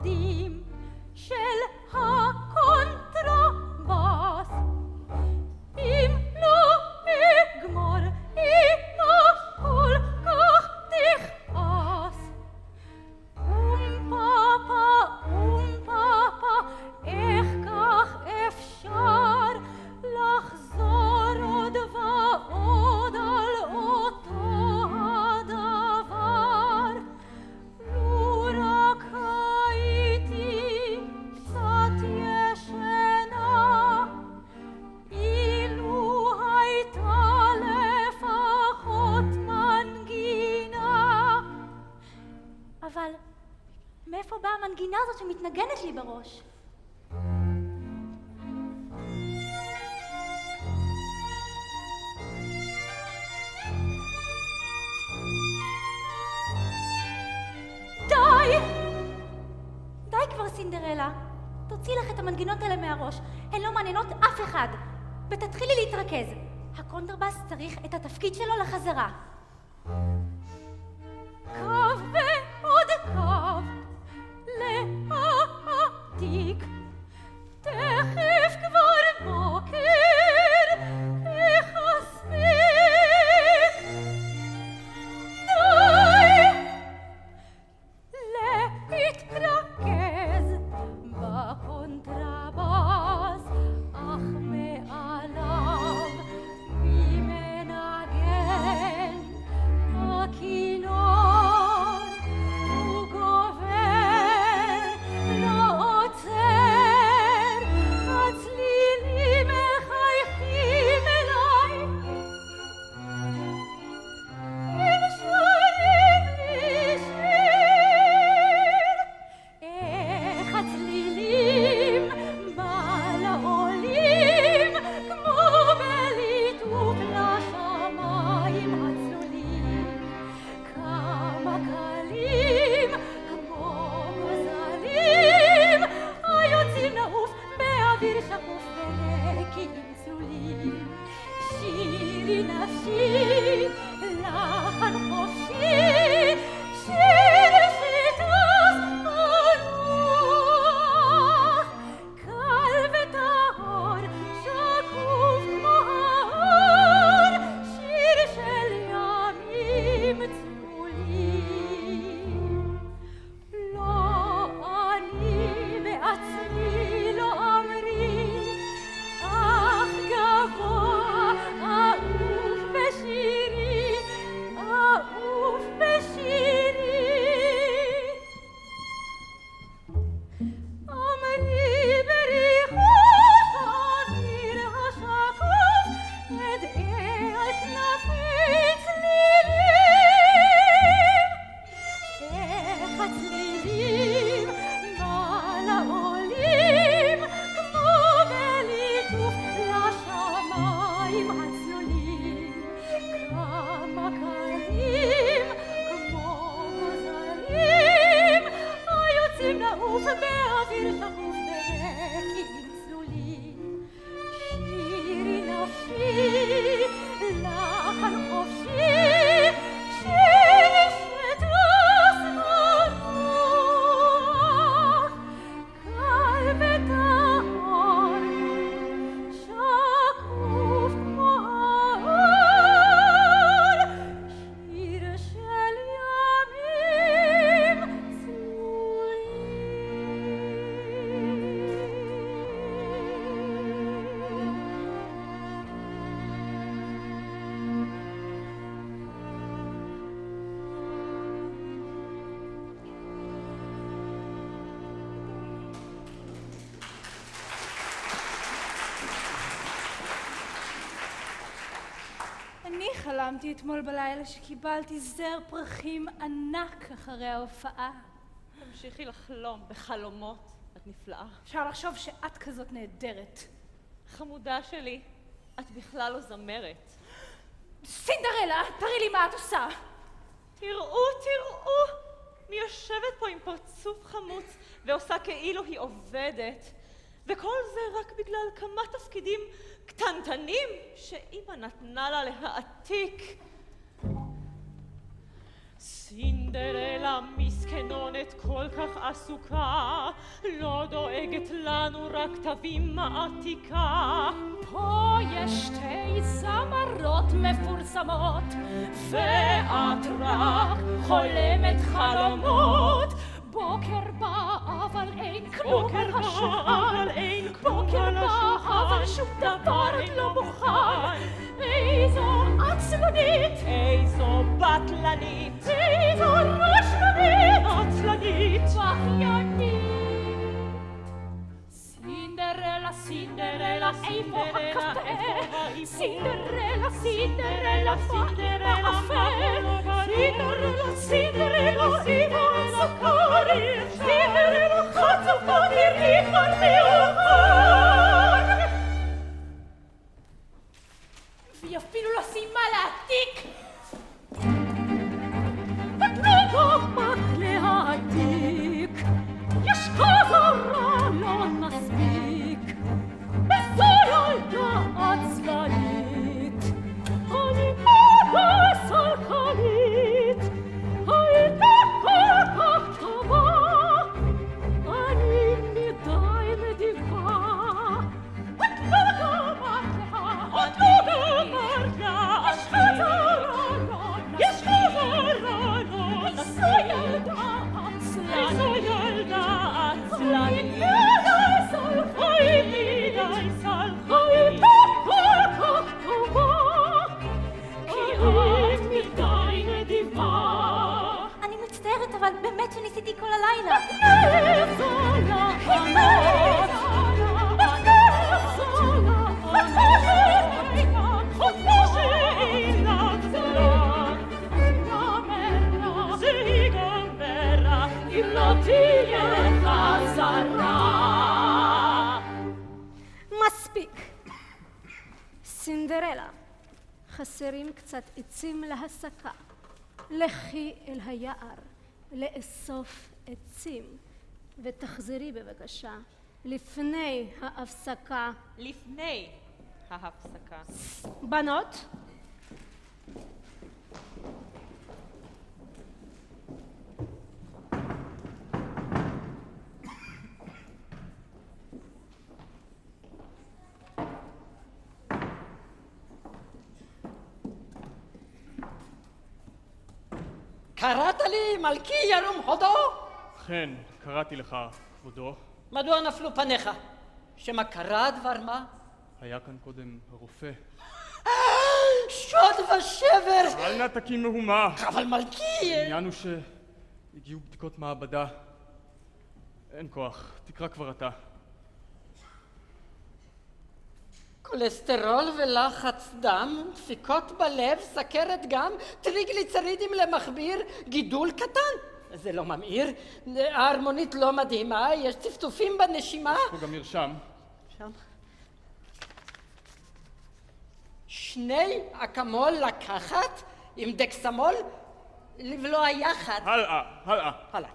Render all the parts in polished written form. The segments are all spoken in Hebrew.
האקורדים של הקונטרבס. אם לא אגמור אימא כל כך תכעס. פאפה, איך כך אפשר לחזור עוד ועוד על אותו הדבר? לו רק הייתי קצת ישנה, אילו הייתה לפחות מנגינה. אבל מאיפה באה המנגינה הזאת שמתנגנת לי בראש? די כבר סינדרלה, תוציא לך את המנגינות האלה מהראש, הן לא מעניינות אף אחד, ותתחילי להתרכז. הקונטרבס צריך את התפקיד שלו לחזרה. קו ועוד קו להעתיק, תכף כבר בוקר, איך אספיק? די להתרכז בקונטרבס, אך מעליו מי מנגן? הכינור הוא גובר, לא עוצר, הצלילים מחייכים אליי, הם שרים לי שיר. איך הצלילים מעלה עולים כמו בליטוף לשמיים הצלולים, כמה קלים כמו גוזלים היוצאים לעוף באוויר שקוף ונקיים צלולים. שירי נפשי, לחן חופשי, שיר שטס ברוח, קל וטהור, שקוף כמו האור, שיר של ימים צלולים. לא אני בעצמי לא אמרי, אך גבוה אהוב בשירי, אהוב בשירי. אמרי בריחוף האוויר השקוף, אדעה על כנפי צלילים. איך הצלילים מעלה עולים כמו בליטוף לשמיים הצלולים, כמה קלים כמו גוזלים היוצאים לעוף באוויר שקוף ונקיים צלולים. שירי נפשי, לחן חופשי, שיר שטס ברוח, קל וטהור, שקוף כמו האור, שיר של ימים אני חלמתי אתמול בלילה שקיבלתי זר פרחים ענק אחרי ההופעה. תמשיכי לחלום בחלומות, את נפלאה. אפשר לחשוב שאת כזאת נהדרת. חמודה שלי, את בכלל לא זמרת. סינדרלה, תראי לי מה את עושה. תראו, מי יושבת פה עם פרצוף חמוץ ועושה כאילו היא עובדת. וכל זה רק בגלל כמה תפקידים קטנטנים שאמא נתנה לה להעתיק. סינדרלה מסכנונת כל כך עסוקה, לא דואגת לנו, רק תביא מעתיקה. פה יש שתי זמרות מפורסמות, ואת רק חולמת חלומות. בוקר בא אבל אין כלום בוקר על בא השולחן, אבל אין כלום בוקר על בא השולחן. אבל שום דבר עוד לא לא מוכן. איזו עצלנית, איזו בטלנית, איזו רשלנית, עצלנית, בכיינית. סינדרלה, סינדרלה, איפה הקפה? סינדרלה, סינדרלה, סינדרלה, סינדרלה, סינדרלה, איפה הסוכרי? סינדרלה, חצופה, תראי מאוחר. והיא אפילו לא סיימה להעתיק. את לא גומרת להעתיק, יש חזרה לא נספיק. וזו ילדה עצלנית, אני מאוד סלחנית, הייתה כל כך טובה, אני מדי נדיבה. את לא גומרת להעתיק, יש חזרה לא נספיק. איזו ילדה עצלנית, אני מצטערת, אבל באמת שניסיתי כל הלילה. אם לא תהיה חזרה. מספיק. סינדרלה, חסרים קצת עצים להסקה. לכי אל היער לאסוף עצים, ותחזרי בבקשה לפני ההפסקה. לפני ההפסקה. בנות, קראת לי מלכי ירום הודו? כן, קראתי לך, כבודו. מדוע נפלו פניך? שמה קרה דבר מה? היה כאן קודם הרופא. שוד ושבר! אל נא תקים מהומה! אבל מלכי! העניין הוא שהגיעו בדיקות מעבדה. אין כוח, תקרא כבר אתה. כולסטרול ולחץ דם, דפיקות בלב, סכרת גם, טריגליצרידים למכביר, גידול קטן. זה לא ממאיר, ההרמונית לא מדהימה, יש צפצופים בנשימה. פה גם מרשם. שם. 2 אקמול לקחת עם דקסמול לבלוע יחד. הלאה. הלאה.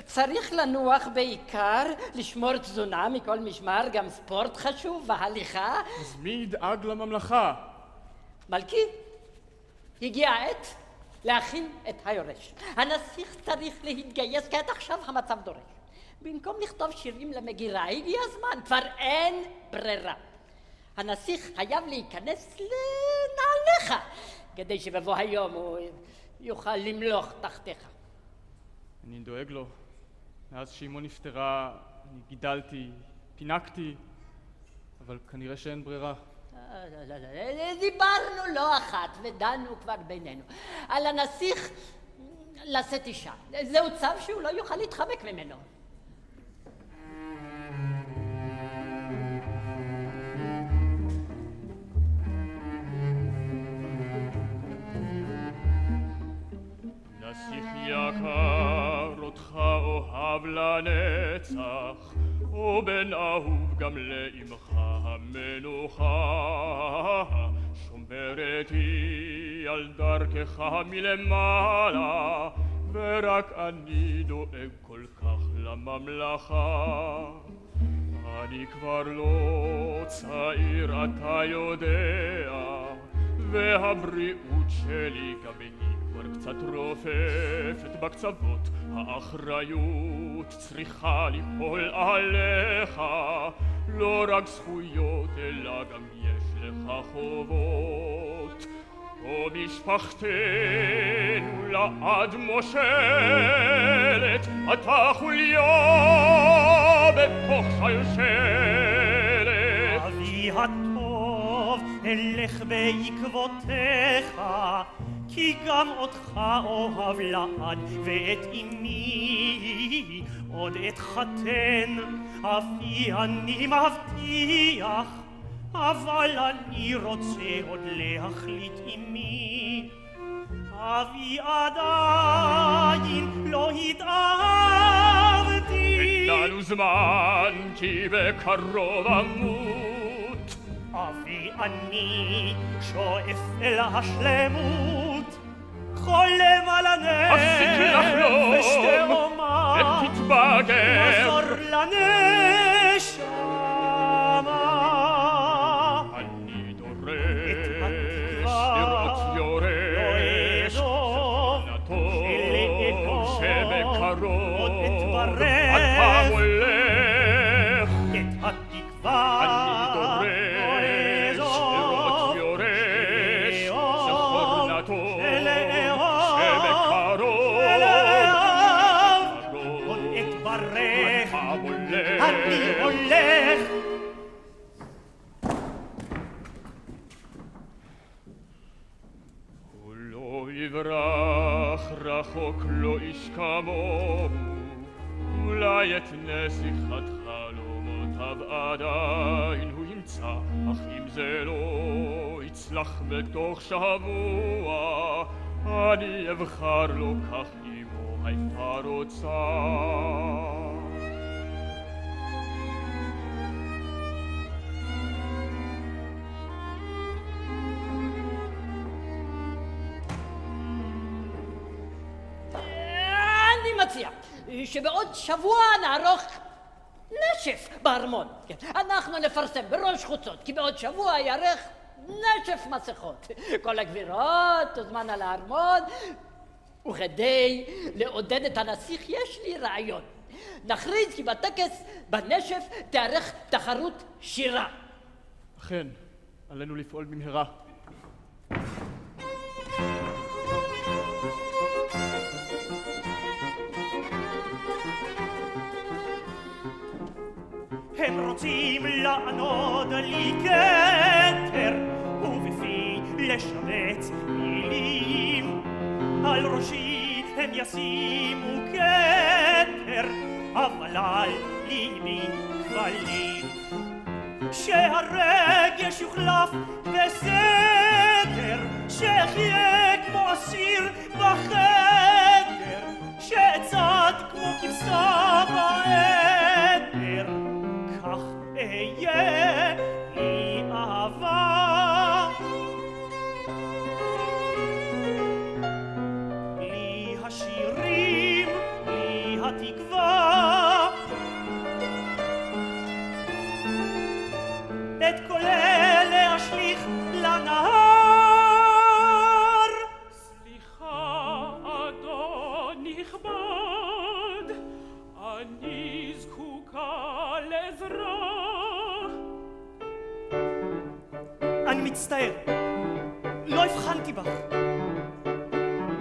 צריך לנוח בעיקר, לשמור תזונה מכל משמר, גם ספורט חשוב והליכה. אז מי ידאג לממלכה? מלכי, הגיעה העת להכין את היורש. הנסיך צריך להתגייס, כי עד עכשיו המצב דורש. במקום לכתוב שירים למגירה, הגיע הזמן, כבר אין ברירה. הנסיך חייב להיכנס לנעליך, כדי שבבוא היום הוא יוכל למלוך תחתיך. אני דואג לו. מאז שאימו נפטרה, אני גידלתי, פינקתי, אבל כנראה שאין ברירה. דיברנו לא אחת ודנו כבר בינינו. על הנסיך לשאת אישה. זהו צו שהוא לא יוכל להתחמק ממנו. נסיך יקר, אותך אוהב לנצח, ובן אהוב גם לאמך המנוחה. שומרת היא על דרכך מלמעלה, ורק אני דואג כל כך לממלכה. אני כבר לא צעיר, אתה יודע, והבריאות שלי גם היא כבר קצת רופפת בקצוות, האחריות צריכה ליפול עליך, לא רק זכויות אלא גם יש לך חובות. פה משפחתנו לעד מושלת, אתה חוליה בתוך שלשלת. אבי הטוב, אלך בעקבותיך, כי גם אותך אוהב לעד, ואת אמי עוד אתחתן. אבי אני מבטיח, אבל אני רוצה עוד להחליט עמי. אבי עדיין לא התאהבתי. אין לנו זמן כי בקרוב אמות. אבי אני שואף אל השלמות, חולם על הפסיקי לחלום ושתאומה ותתבגר. מזור לנשמה. אני דורש לראות יורש נתון שבקרוב אתה הולך. את התקווה אני דורש לראות יורש זכור נתון שבקרוב עוד אתברך. אתה הולך. אני הולך. הוא לא יברח רחוק לא איש כמוהו, אולי את נסיכת חלומותיו עדיין הוא ימצא, אך אם זה לא יצלח בתוך שבוע, אני אבחר לו כך אמו הייתה רוצה. אני מציע שבעוד שבוע נערוך נשף בארמון. אנחנו נפרסם בראש חוצות כי בעוד שבוע יערך נשף מסכות. כל הגבירות תוזמן על הארמון, וכדי לעודד את הנסיך יש לי רעיון. נכריז כי בטקס בנשף תערך תחרות שירה. אכן, עלינו לפעול במהרה. הם רוצים לענוד לי כתר, ובפי לשבץ מילים. על ראשי הם ישימו כתר, אבל על ליבי כבלים. שהרגש יוחלף בסדר, שאחיה כמו אסיר בחדר, שאצעד כמו כבשה בעדר, כך אהיה לי אהבה. לי השירים, לי התקווה, את כל אלה אשליך לנהר. סליחה, אדון נכבד, אני זקוקה לעזרה. אני מצטער, לא הבחנתי בך.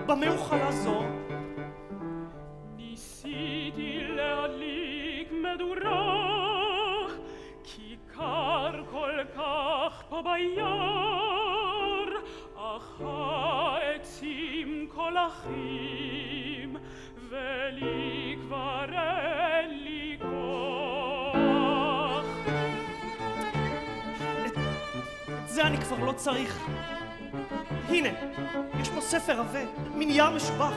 במה אוכל לעזור? ניסיתי להדליק מדורה, כי קר כל כך פה ביער, אך העצים כל אחים, ולי כבר אין לי כוח. את זה אני כבר לא צריך. הנה, יש פה ספר עבה, מנייר משובח.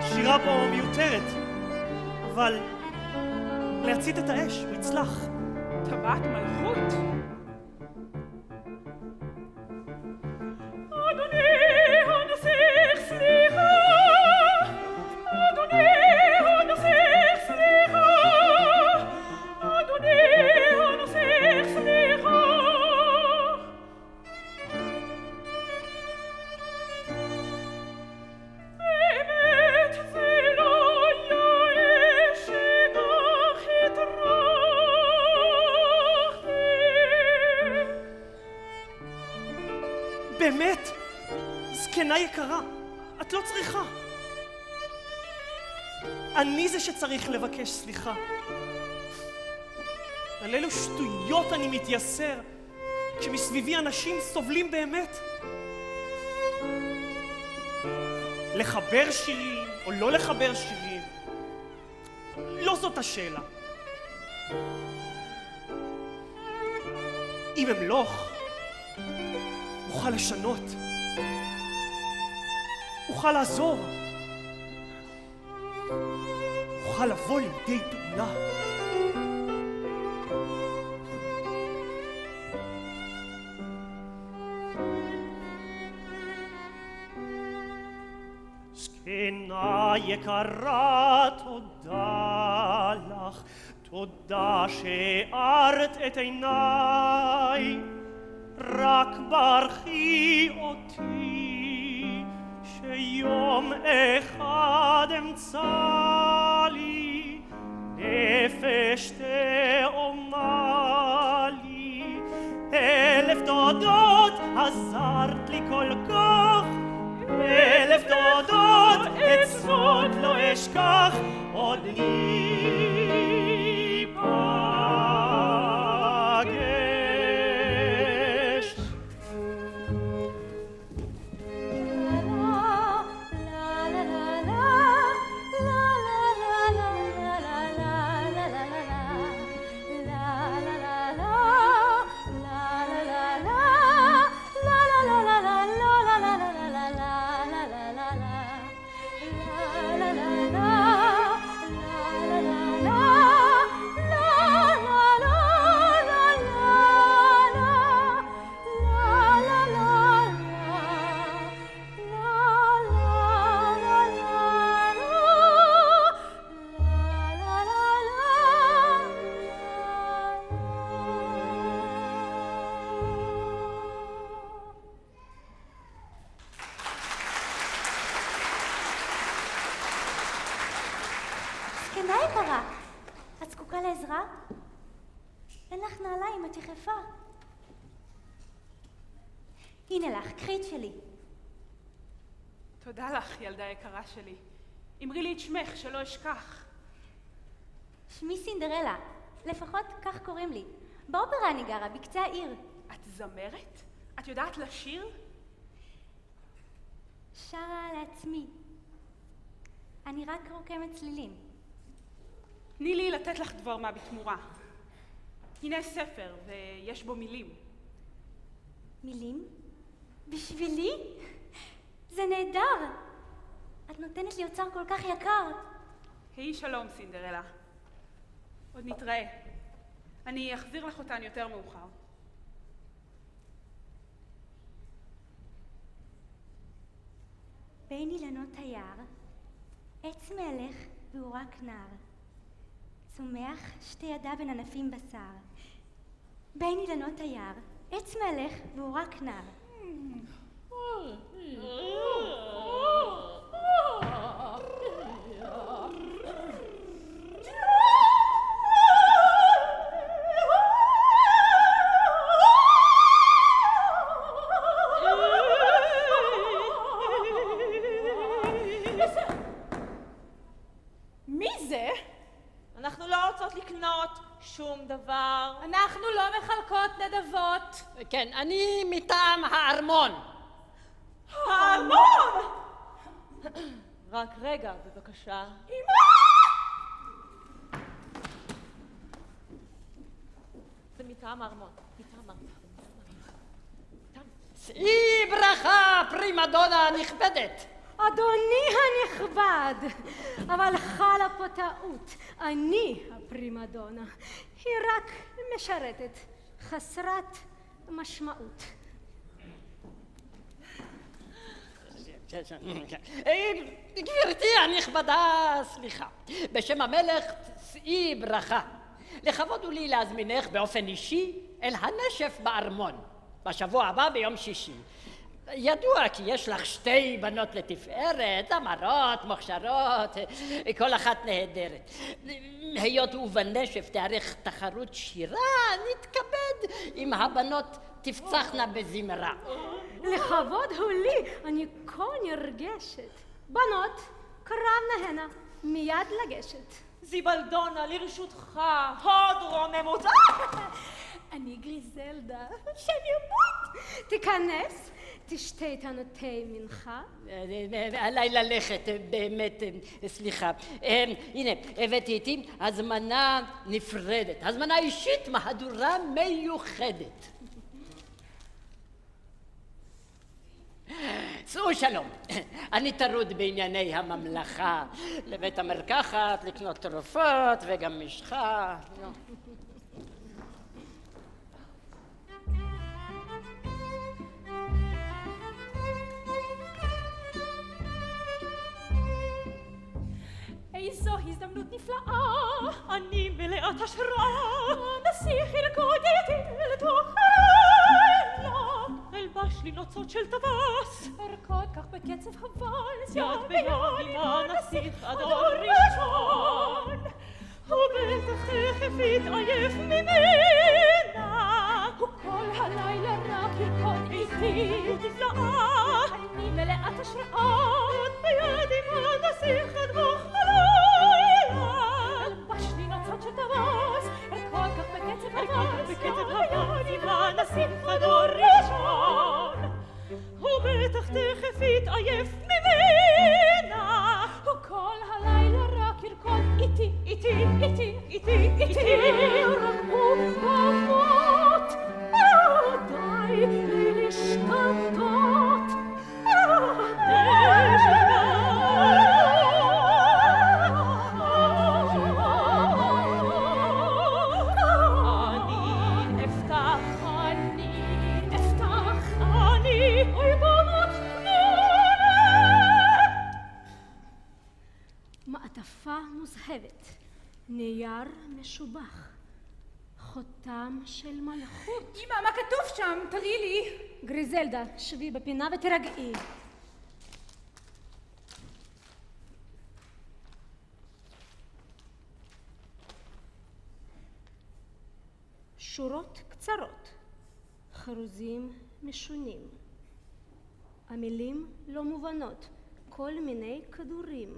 שירה בו מיותרת, אבל להצית את האש הוא יצלח. טבעת מלכות. אדוני הנסיך סליחה, אדוני הנסיך סליחה, אדוני הנסיך סליחה. באמת? זקנה יקרה, את לא צריכה. אני זה שצריך לבקש סליחה. על אילו שטויות אני מתייסר כשמסביבי אנשים סובלים באמת. לחבר שירים או לא לחבר שירים, לא זאת השאלה. אם אמלוך, אוכל לשנות, אוכל לעזור, אוכל לבוא לידי פעולה. זקנה יקרה, תודה לך, תודה שהארת את עיניי, רק ברכי אותי, שיום אחד אמצא לי, נפש תאומה לי. 1000 תודות עזרת לי כל כך, 1000 תודות את זאת לא אשכח, עוד ניפגש. זקנה יקרה, את זקוקה לעזרה? אין לך נעליים, את יחפה. הנה לך, קחי את שלי. תודה לך, ילדה יקרה שלי. אמרי לי את שמך, שלא אשכח. שמי סינדרלה, לפחות כך קוראים לי. באופרה אני גרה, בקצה העיר. את זמרת? את יודעת לשיר? שרה לעצמי. אני רק רוקמת צלילים. תני לי לתת לך דבר מה בתמורה. הנה ספר, ויש בו מילים. מילים? בשבילי? זה נהדר! את נותנת לי אוצר כל כך יקר. היי שלום, סינדרלה. עוד נתראה. אני אחזיר לך אותן יותר מאוחר. בין אילנות היער, עץ מהלך והוא רק נער. צומח שתי ידיו בין ענפים בשר. בין אילנות היער, עץ מהלך והוא רק נער. מי זה? אנחנו לא רוצות לקנות שום דבר. אנחנו לא מחלקות נדבות. כן, אני מטעם הארמון. הארמון! רק רגע, בבקשה. זה מטעם הארמון. מטעם הארמון. שאי ברכה, פרימדונה נכבדת. אדוני הנכבד, אבל חלה פה טעות. אני הפרימדונה. היא רק משרתת, חסרת משמעות. גברתי הנכבדה, סליחה. בשם המלך, שאי ברכה. לכבוד הוא לי להזמינך באופן אישי אל הנשף בארמון. בשבוע הבא ביום שישי. ידוע כי יש לך 2 בנות לתפארת, זמרות, מוכשרות, כל אחת נהדרת. היות ובנשף תארך תחרות שירה, נתכבד אם הבנות תפצחנה בזמרה. לכבוד הוא לי, אני כה נרגשת. בנות, קרבנה הנה, מיד לגשת. זיבלדונה, לרשותך, הוד רוממות. אני גריזלדה. שאני אמות. תיכנס, תשתה איתנו תה מנחה. עליי ללכת, באמת, סליחה. הנה, הבאתי איתי הזמנה נפרדת, הזמנה אישית, מהדורה מיוחדת. שאו שלום, אני טרוד בענייני הממלכה, לבית המרקחת, לקנות תרופות וגם משחה. איזו הזדמנות נפלאה, אני מלאת השראה. נסיך ירקוד איתי לתוך הלילה. אלבש לי נוצות של טווס. ארקוד כך בקצב הוואלס, יד ביד עם הנסיך עד אור ראשון. הוא בטח תכף יתעייף ממנה. הוא כל הלילה רק ירקוד איתי. נפלאה. אני מלאת השראה, יד ביד עם הנסיך עד אור אלבש לי נוצות של טווס, ארקוד כך בקצב הוואלס, בקצב הוואלס עם הנסיך עד אור ראשון. הוא בטח תכף יתעייף ממנה. הוא כל הלילה רק ירקוד איתי, איתי, איתי, איתי, איתי. רק הוא במות, די לי לשתות, מעטפה מוזהבת, נייר משובח, חותם של מלכות. אמא, מה כתוב שם? תראי לי. גריזלדה, שבי בפינה ותרגעי. שורות קצרות, חרוזים משונים. המילים לא מובנות, כל מיני כדורים.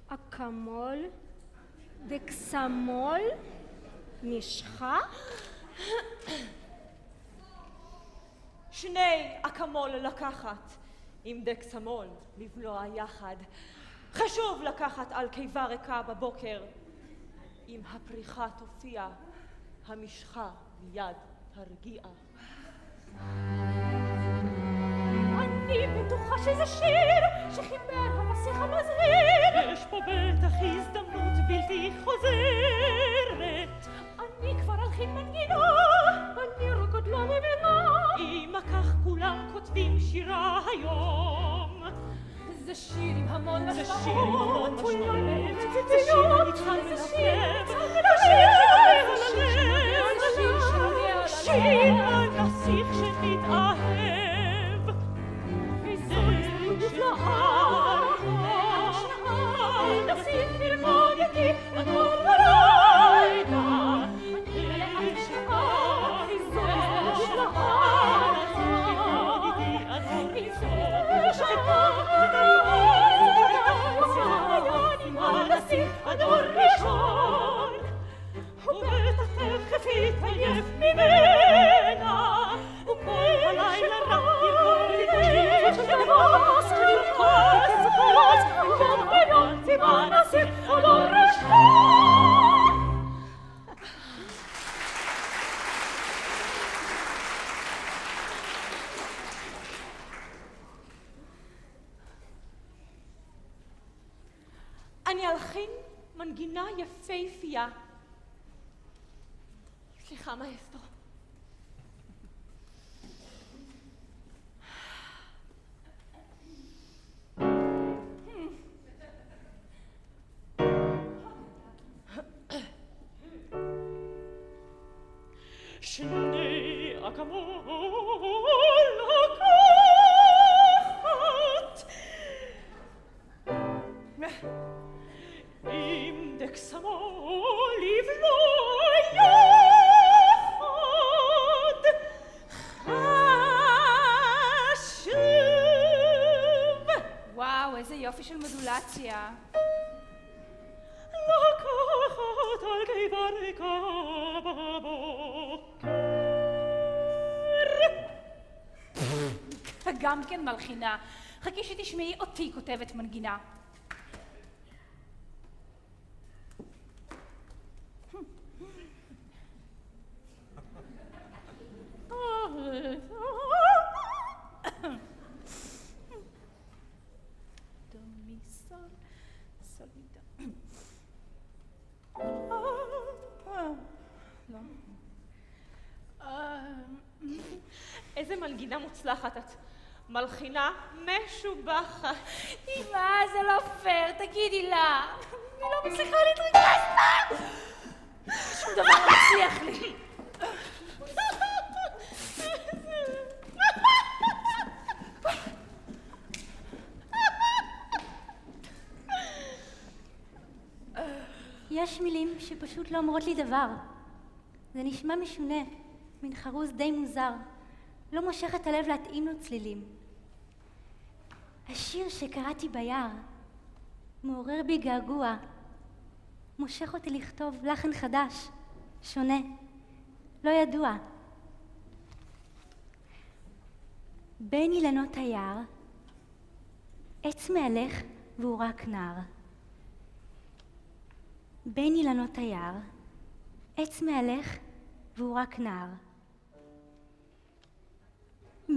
אקמול, דקסמול, משחה. שני אקמול לקחת עם דקסמול לבלוע יחד. חשוב לקחת על קיבה ריקה בבוקר. אם הפריחה תופיע, המשחה מיד תרגיע. אני בטוחה שזה שיר שחיבר הנסיך המזהיר. יש פה בטח הזדמנות בלתי חוזרת. אני כבר אלחין מנגינה, אני רק עוד לא מבינה. אם כך כולם כותבים שירה היום. זה שיר עם המון משמעות, זה שיר עם המון משמעות. זה שיר ניצחן ניצחן מלבלב. שיר על נסיך שמתאהב. וזהו נפלאה. נסיך ללמוד איתי עד אור הלילה. אני מלאת השראה. וזהו נפלאה. ללמוד איתי עד אור עד אור ראשון. הוא בטח תכף יתעייף ממנה. הוא כל הלילה רק ירקוד איתי. לבוס, גם ביום ציבה נסיך עד אור ראשון. אני אלחין מנגינה יפהפייה. סליחה, מאסטרו. שני אקמול לקחת עם דקסמול לבלוע יחד. גם כן מלחינה. חכי שתשמעי אותי כותבת מנגינה. דו מי סול, סול מי דו. לא. איזה מנגינה מוצלחת את. מלחינה משובחת. אמא, זה לא פייר, תגידי לה. אני לא מצליחה להתרגש. שום דבר לא מצליח לי. יש מילים שפשוט לא אומרות לי דבר. זה נשמע משונה, מין חרוז די מוזר. לא מושך את הלב להתאים לו צלילים. השיר שקראתי ביער מעורר בי געגוע. מושך אותי לכתוב לחן חדש, שונה, לא ידוע. בין אילנות היער, עץ מהלך והוא רק נער. בין אילנות היער, עץ מהלך והוא רק נער.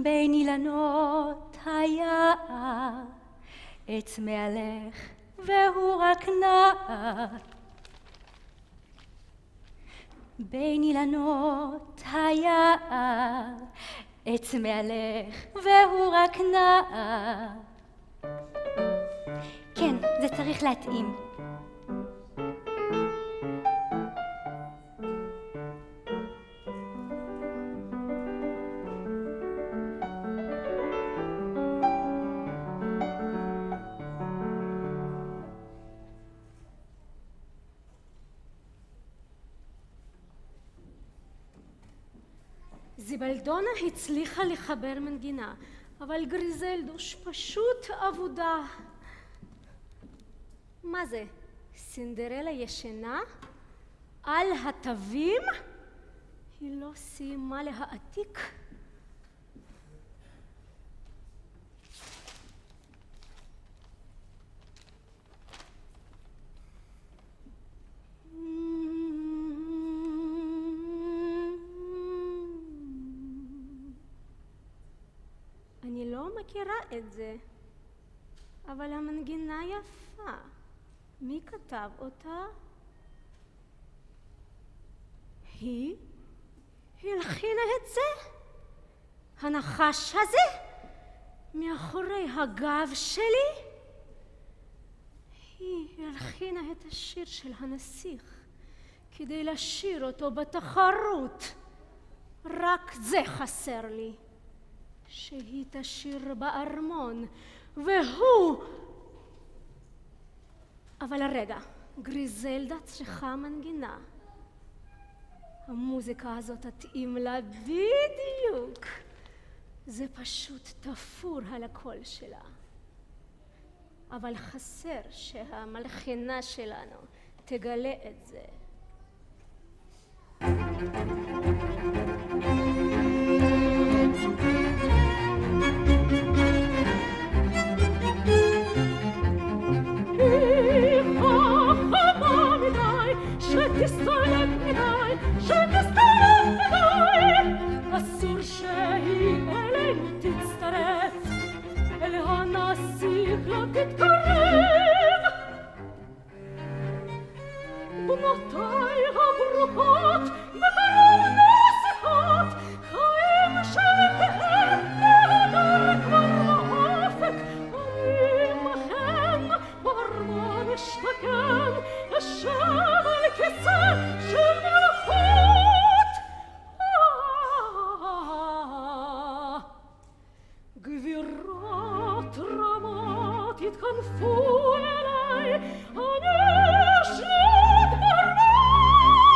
בין אילנות היער, עץ מהלך והוא רק נער. בין אילנות היער, עץ מהלך והוא רק נער. כן, זה צריך להתאים. זיבלדונה הצליחה לחבר מנגינה, אבל גריזלדוש פשוט אבודה. מה זה? סינדרלה ישנה? על התווים? היא לא סיימה להעתיק? אני לא מכירה את זה, אבל המנגינה יפה. מי כתב אותה? היא הלחינה את זה? הנחש הזה? מאחורי הגב שלי? היא הלחינה את השיר של הנסיך כדי לשיר אותו בתחרות. רק זה חסר לי. שהיא תשיר בארמון, והוא... אבל הרגע, גריזלדה צריכה מנגינה. המוזיקה הזאת תתאים לה בדיוק. זה פשוט תפור על הקול שלה. אבל חסר שהמלחינה שלנו תגלה את זה. שתסתלק מדי, שתסתלק מדי. אסור שהיא אלינו תצטרף, אל הנסיך לא תתקרב. בנותיי הברוכות, בקרוב נסיכות, חיים של פאר, והדר כבר באופק. עמכם בארמון אשתכן, אשב על כיסא של מלכות. גבירות רמות התכנפו אליי, אני אשלוט בארמון.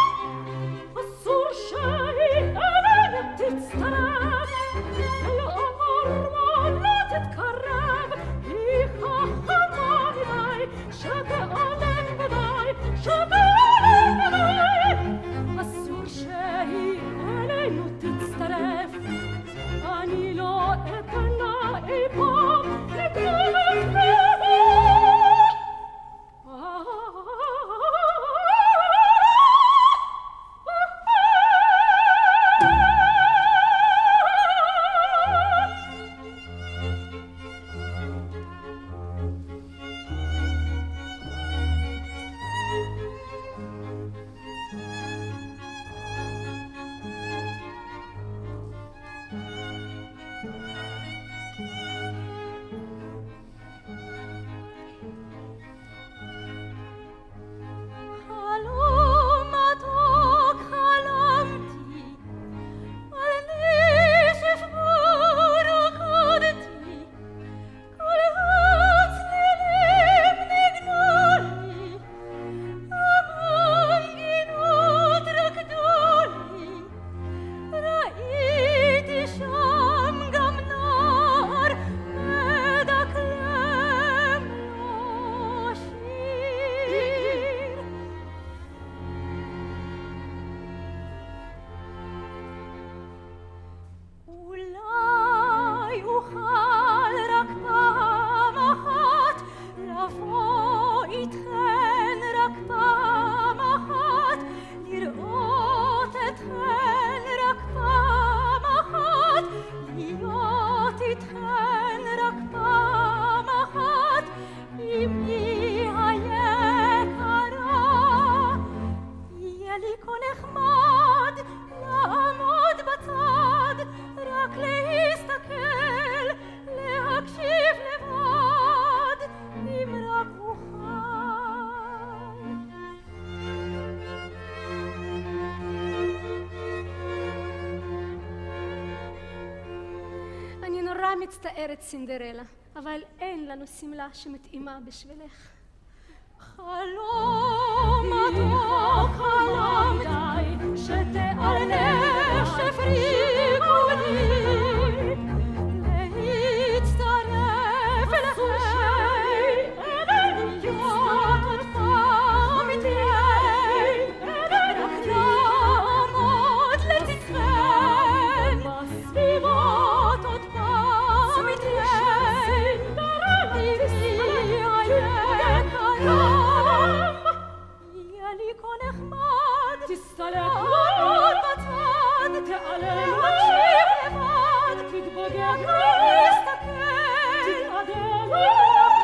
אסור שהיא אלינו תצטרף, אל הארמון לא תתקרב. היא חכמה מדי, שתעלם מדי, מצטערת סינדרלה, אבל אין לנו שמלה שמתאימה בשבילך. חלום מתוק חלום די שתעלה שפריגוני להצטרף אליי להיות אותך מתיי רק לעמוד לצדכם בסביבות אותך מתיי איתי היקרה יהיה לי כה נחמד תסתלק לעמוד בצד תעלה להקשיב לבד תתבגר להסתכל תתעדל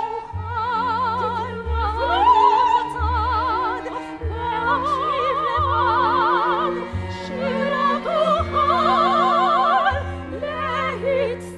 תוכל לעמוד בצד להקשיב לבד שיר לא תוכל להצטרף.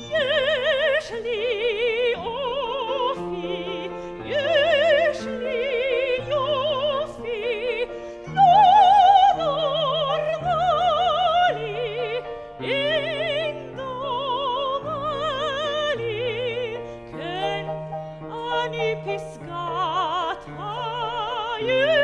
יש לי אופי, יש לי יופי, לא נורמלי, אין דומה לי, כן, אני פסגת היצירה.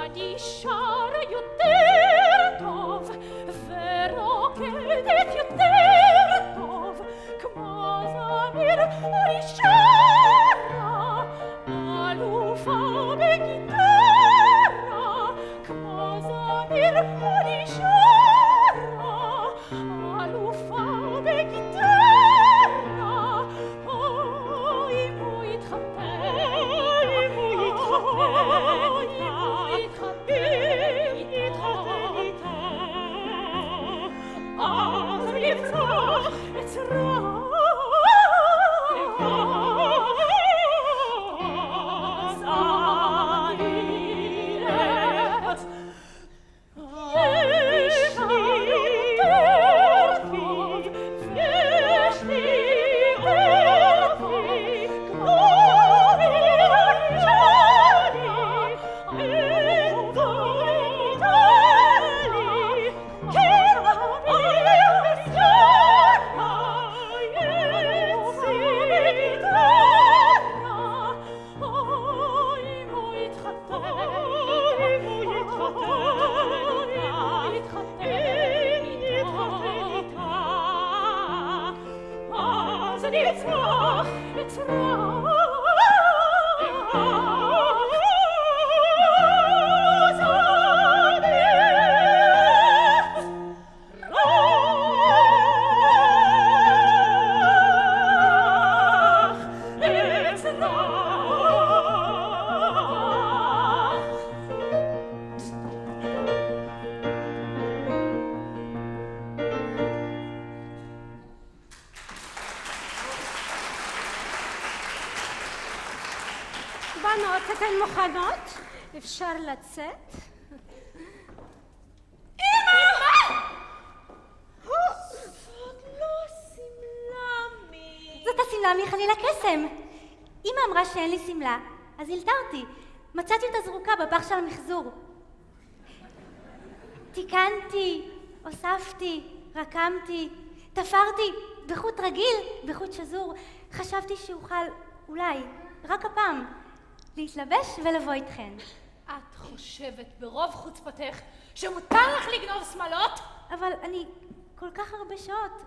אני שרה יותר טוב ורוקדת יותר טוב כמו זמיר אני שרה אלופה בגיטרה כמו זמיר אני שרה אלופה בגיטרה אוי מו יתחתן אז נפתח אצרה אז אני אלך יש לי אופי יש לי אופי כמו בנות, אתן מוכנות? אפשר לצאת? זאת לא שמלה זאת השמלה מחליל הקסם. אמא אמרה שאין לי שמלה, אז הילתה אותי. מצאתי אותה זרוקה בפח של המחזור. תיקנתי, הוספתי, רקמתי, תפרתי בחוט רגיל, בחוט שזור. חשבתי שאוכל, אולי, רק הפעם, להתלבש ולבוא איתכן. את חושבת ברוב חוצפתך שמותר לך לגנוב שמלות? אבל אני כל כך הרבה שעות.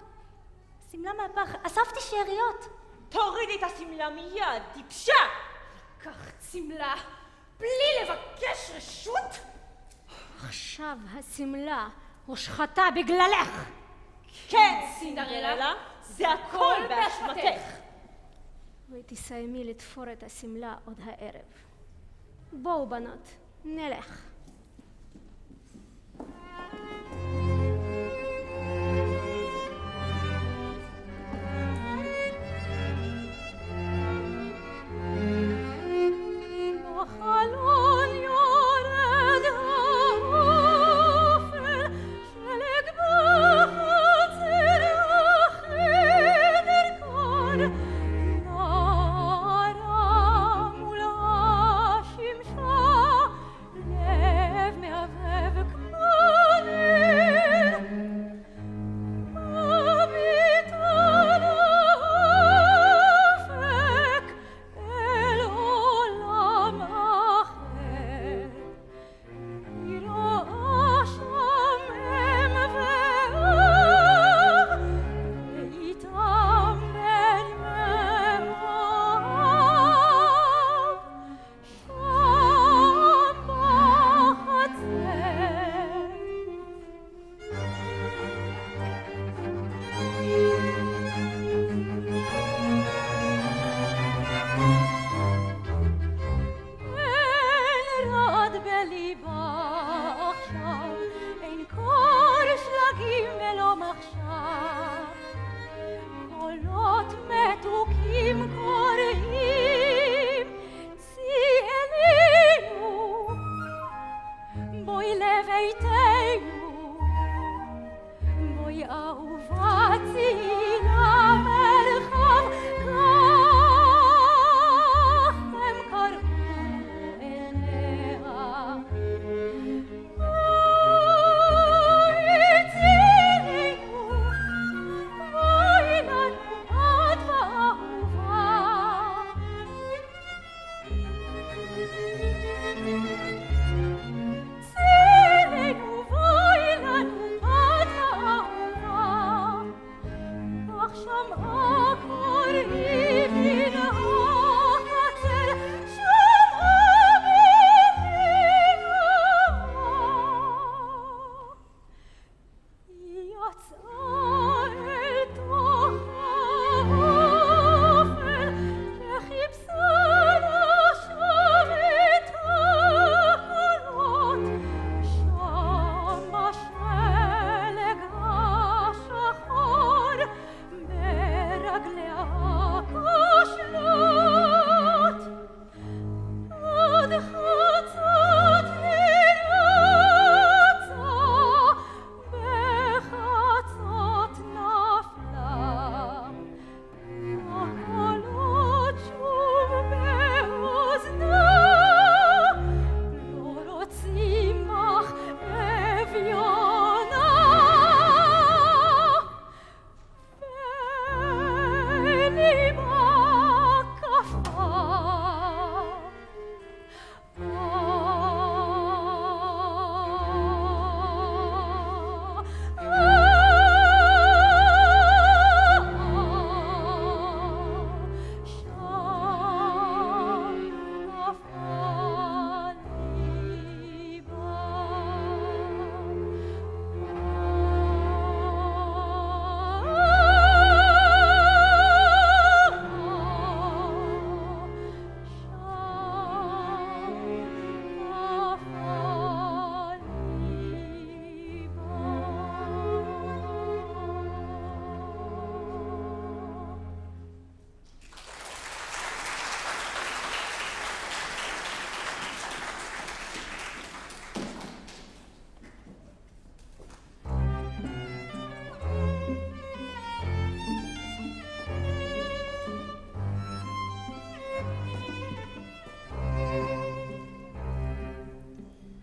שמלה מהפח, אספתי שאריות. תורידי את השמלה מיד, טיפשה! לקחת שמלה בלי לבקש רשות? עכשיו השמלה הושחתה בגללך. כן, סינדרלה, זה הכל באשמתך. ותסיימי לתפור את השמלה עוד הערב. בואו בנות, נלך. נערה מולה שמשה, לב מהבהב כנער, מביטה לאופק אל עולם אחר. היא רואה שם אם ואב, ואיתם בן מאוהב, שם בחצר. אין רעד בליבה עכשיו, אין קור שלגים ולא מחשב, קולות מתוקים קוראים, צאי אלינו, בואי לביתנו, בואי אהובה צאי למרחב, כך הם קראו אליה. בואי צאינו, בואי לנו את ואהובה. צאינו, בואי לנו את ואהובה. כך שמעה קוראים מן החצר, שמעה מלבבה. היא יצאה אל תוך האופל, וחיפשה לשוב את הקולות, שם בשלג השחור, ברגליה הכושלות. עד חצות היא רצה, בחצות נפלה. הקולות שוב באוזנה, לא רוצים לך אביונה. וליבה קפאה.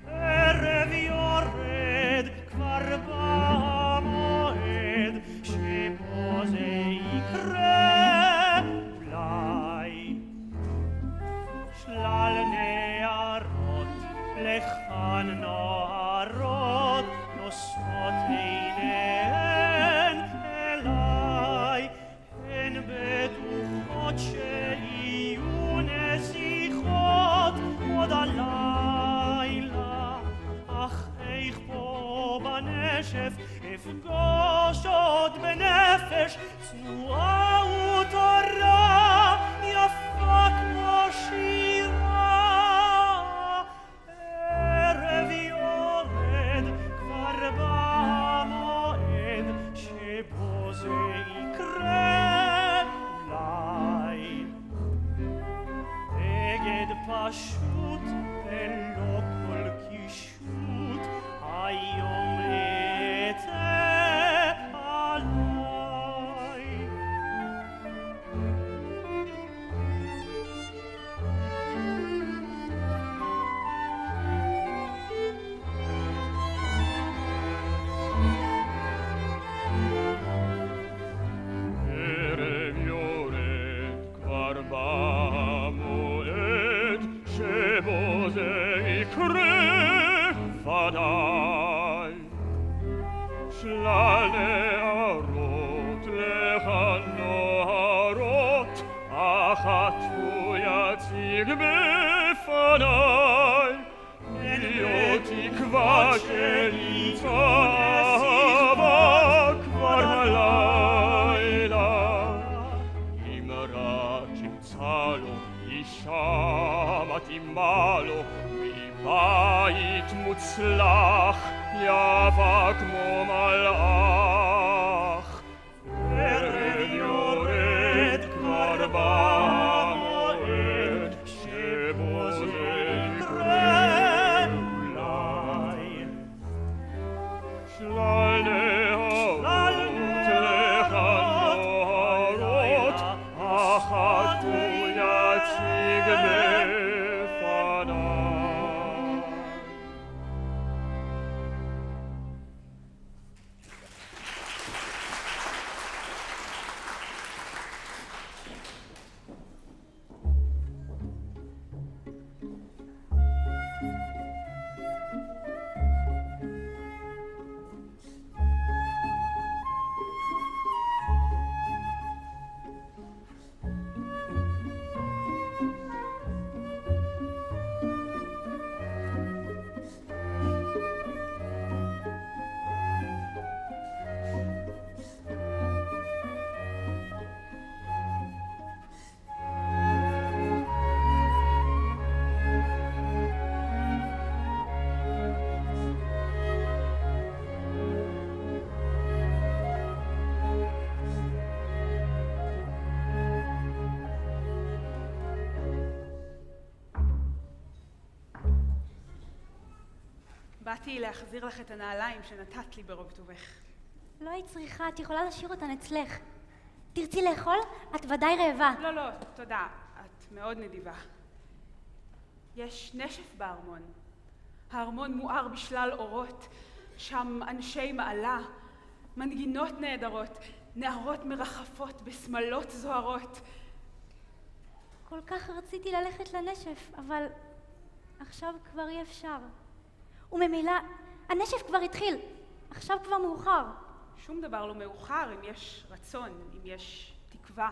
ערב יורד, כבר בא המועד, שבו זה יקרה אולי. שלל נערות, לכאן נוערות, נושאות עיניהן אליי, הן בטוחות שיהיו נסיכות עוד הלילה. אך איך פה בנשף אפגוש עוד בנפש צנועה וטהורה, יפה כמו שירה. ערב יורד, כבר בא המועד, שבו זה יקרה אולי. בגד פשוט ללא כל קישוט, היום אצא עליי. אחת הוא יציג בפניי, להיות תקווה שנמצא בה כבר הלילה. אם רק ימצא לו אישה מתאימה לו, מבית מוצלח יפה כמו מלאך. ערב יורד כבר במועד שבו זה יקרה אולי. שלל להבות אחת הוא יציג בפניי. באתי להחזיר לך את הנעליים שנתת לי ברוב טובך. לא היית צריכה, את יכולה להשאיר אותן אצלך. תרצי לאכול? את ודאי רעבה. לא, לא, תודה. את מאוד נדיבה. יש נשף בארמון. הארמון מואר בשלל אורות. שם אנשי מעלה, מנגינות נהדרות, נערות מרחפות בשמלות זוהרות. כל כך רציתי ללכת לנשף, אבל עכשיו כבר אי אפשר. וממילא, הנשף כבר התחיל. עכשיו כבר מאוחר. שום דבר לא מאוחר אם יש רצון, אם יש תקווה.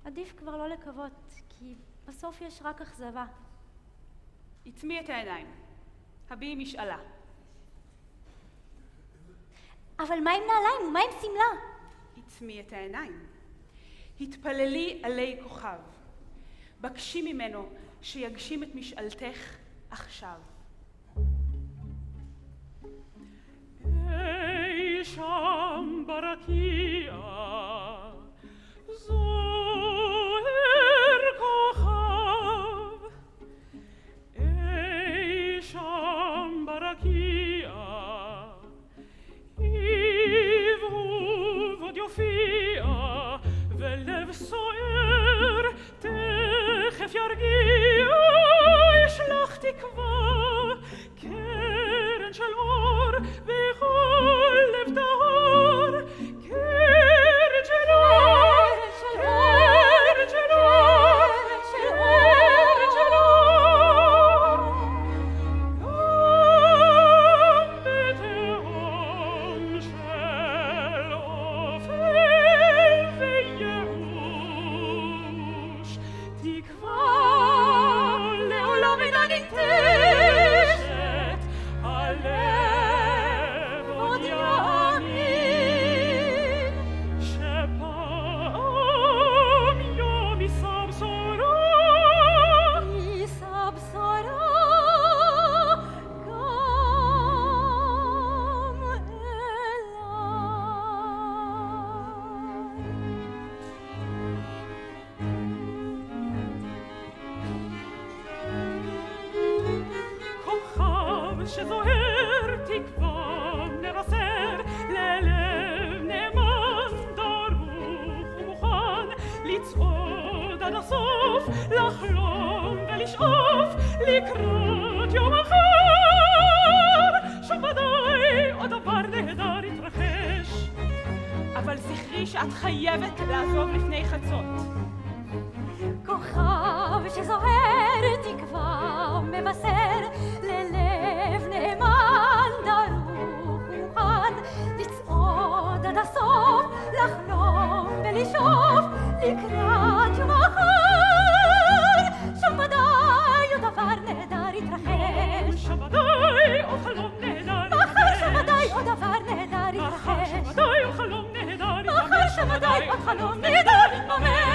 עדיף כבר לא לקוות, כי בסוף יש רק אכזבה. עצמי את העיניים. הביעי משאלה. אבל מה עם נעליים ומה עם סמלה? עצמי את העיניים. התפללי עלי כוכב. בקשי ממנו שיגשים את משאלתך עכשיו. אי שם ברקיע זוהר כוכב, אי שם ברקיע יבהוב עוד יופיע, ולב סוער תכף ירגיע. יש לך תקווה, קרן של אור בכל לב טהור, קרן של אור, קרן של אור, קרן של אור. גם בתהום של אופל וייאוש, תקווה לעולם אינה ניטשת, הלב עוד יאמין שפעם יום יישא בשורה, יישא בשורה גם כוכב שזוהר תקווה מבשר ללב נאמן דרוך ומוכן לצעוד עד הסוף, לחלום ולשאוף לקראת יום אחר. שם ודאי עוד דבר נהדר יתרחש, אבל זכרי שאת חייבת לעזוב לפני חצות. כוכב שזוהר תקווה מבשר ללב נאמן דרוך ומוכן לצעוד עד הסוף, לחלום ולשאוף לקראת יום אחר. החלום נדמה